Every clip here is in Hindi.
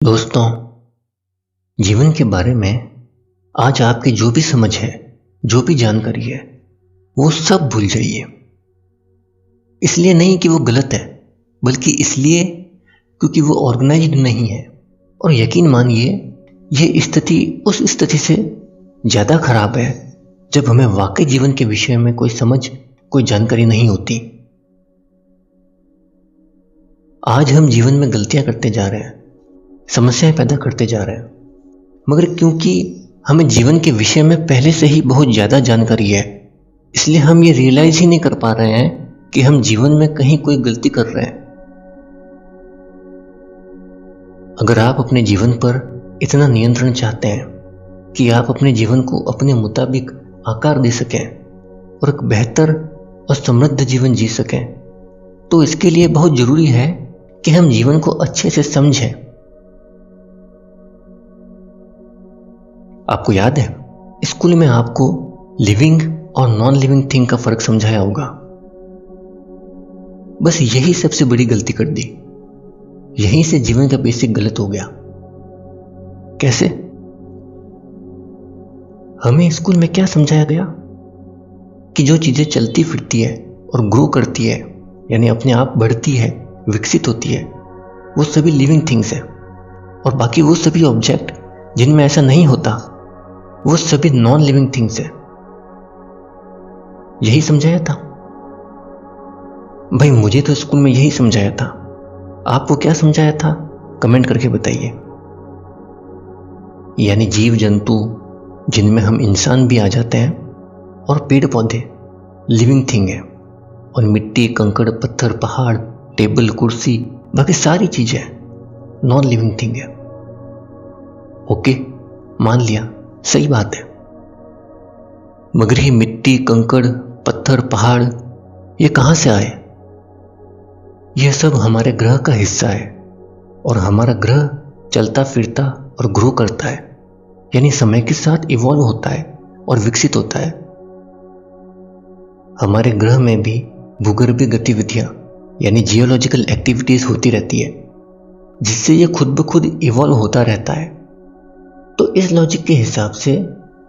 दोस्तों, जीवन के बारे में आज आपकी जो भी समझ है, जो भी जानकारी है, वो सब भूल जाइए। इसलिए नहीं कि वो गलत है, बल्कि इसलिए क्योंकि वो ऑर्गेनाइज्ड नहीं है। और यकीन मानिए, ये स्थिति उस स्थिति से ज़्यादा खराब है जब हमें वाकई जीवन के विषय में कोई समझ, कोई जानकारी नहीं होती। आज हम जीवन में गलतियां करते जा रहे हैं, समस्याएं पैदा करते जा रहे हैं, मगर क्योंकि हमें जीवन के विषय में पहले से ही बहुत ज़्यादा जानकारी है, इसलिए हम ये रियलाइज ही नहीं कर पा रहे हैं कि हम जीवन में कहीं कोई गलती कर रहे हैं। अगर आप अपने जीवन पर इतना नियंत्रण चाहते हैं कि आप अपने जीवन को अपने मुताबिक आकार दे सकें और एक बेहतर और समृद्ध जीवन जी सकें, तो इसके लिए बहुत ज़रूरी है कि हम जीवन को अच्छे से समझें। आपको याद है, स्कूल में आपको लिविंग और नॉन लिविंग थिंग का फर्क समझाया होगा। बस यही सबसे बड़ी गलती कर दी। यहीं से जीवन का बेसिक गलत हो गया। कैसे? हमें स्कूल में क्या समझाया गया कि जो चीजें चलती फिरती है और ग्रो करती है, यानी अपने आप बढ़ती है, विकसित होती है, वो सभी लिविंग थिंग्स है, और बाकी वो सभी ऑब्जेक्ट जिनमें ऐसा नहीं होता, वो सभी नॉन लिविंग थिंग्स है। यही समझाया था भाई। मुझे तो स्कूल में यही समझाया था। आपको क्या समझाया था? कमेंट करके बताइए। यानी जीव जंतु, जिनमें हम इंसान भी आ जाते हैं, और पेड़ पौधे लिविंग थिंग है, और मिट्टी, कंकड़, पत्थर, पहाड़, टेबल, कुर्सी, बाकी सारी चीजें नॉन लिविंग थिंग है। ओके, मान लिया, सही बात है। मगर ये मिट्टी, कंकड़, पत्थर, पहाड़, ये कहां से आए? यह सब हमारे ग्रह का हिस्सा है, और हमारा ग्रह चलता फिरता और ग्रो करता है, यानी समय के साथ इवॉल्व होता है और विकसित होता है। हमारे ग्रह में भी भूगर्भीय गतिविधियां यानी जियोलॉजिकल एक्टिविटीज होती रहती है, जिससे यह खुद ब खुद इवॉल्व होता रहता है। तो इस लॉजिक के हिसाब से,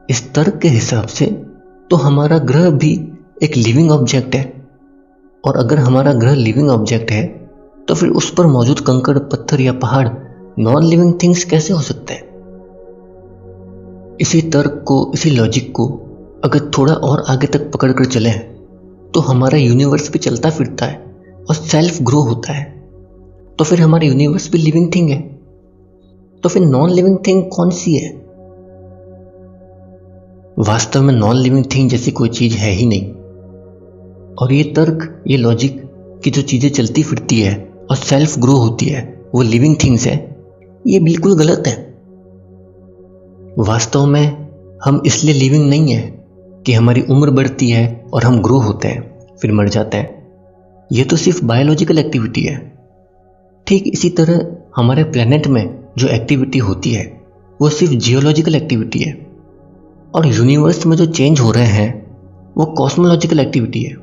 इस तर्क के हिसाब से, तो हमारा ग्रह भी एक लिविंग ऑब्जेक्ट है। और अगर हमारा ग्रह लिविंग ऑब्जेक्ट है, तो फिर उस पर मौजूद कंकड़, पत्थर या पहाड़ नॉन लिविंग थिंग्स कैसे हो सकते हैं? इसी तर्क को, इसी लॉजिक को अगर थोड़ा और आगे तक पकड़ कर चले, तो हमारा यूनिवर्स भी चलता फिरता है और सेल्फ ग्रो होता है। तो फिर हमारा यूनिवर्स भी लिविंग थिंग है। तो फिर नॉन लिविंग थिंग कौन सी है? वास्तव में नॉन लिविंग थिंग जैसी कोई चीज है ही नहीं। और ये तर्क, ये लॉजिक कि जो चीजें चलती फिरती है और सेल्फ ग्रो होती है वो लिविंग थिंग्स है, ये बिल्कुल गलत है। वास्तव में हम इसलिए लिविंग नहीं है कि हमारी उम्र बढ़ती है और हम ग्रो होते हैं, फिर मर जाते हैं। ये तो सिर्फ बायोलॉजिकल एक्टिविटी है। ठीक इसी तरह हमारे प्लेनेट में जो एक्टिविटी होती है, वो सिर्फ जियोलॉजिकल एक्टिविटी है। और यूनिवर्स में जो चेंज हो रहे हैं, वो कॉस्मोलॉजिकल एक्टिविटी है।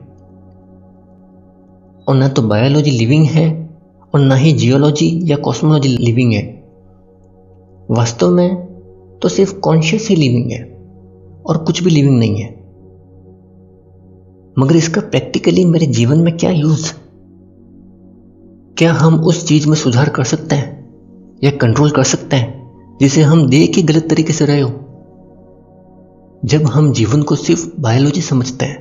और ना तो बायोलॉजी लिविंग है, और ना ही जियोलॉजी या कॉस्मोलॉजी लिविंग है। वास्तव में तो सिर्फ कॉन्शियस ही लिविंग है, और कुछ भी लिविंग नहीं है। मगर इसका प्रैक्टिकली मेरे जीवन में क्या यूज? क्या हम उस चीज में सुधार कर सकते हैं या कंट्रोल कर सकते हैं जिसे हम देख के गलत तरीके से रहे हो? जब हम जीवन को सिर्फ बायोलॉजी समझते हैं,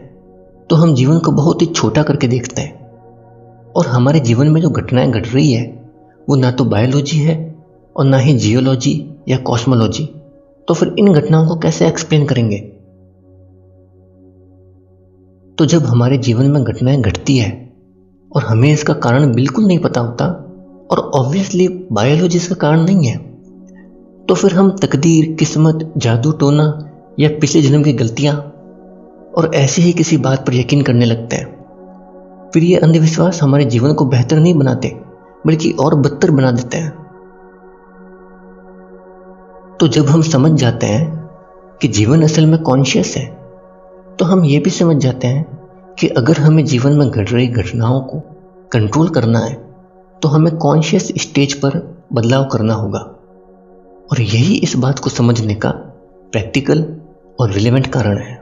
तो हम जीवन को बहुत ही छोटा करके देखते हैं, और हमारे जीवन में जो घटनाएं घट रही है, वो ना तो बायोलॉजी है और ना ही जियोलॉजी या कॉस्मोलॉजी। तो फिर इन घटनाओं को कैसे एक्सप्लेन करेंगे? तो जब हमारे जीवन में घटनाएं घटती है और हमें इसका कारण बिल्कुल नहीं पता होता, और ऑब्वियसली बायोलॉजी इसका कारण नहीं है, तो फिर हम तकदीर, किस्मत, जादू टोना या पिछले जन्म की गलतियां और ऐसे ही किसी बात पर यकीन करने लगते हैं। फिर ये अंधविश्वास हमारे जीवन को बेहतर नहीं बनाते, बल्कि और बदतर बना देते हैं। तो जब हम समझ जाते हैं कि जीवन असल में कॉन्शियस है, तो हम ये भी समझ जाते हैं कि अगर हमें जीवन में घट रही घटनाओं को कंट्रोल करना है, तो हमें कॉन्शियस स्टेज पर बदलाव करना होगा। और यही इस बात को समझने का प्रैक्टिकल और रिलेवेंट कारण है।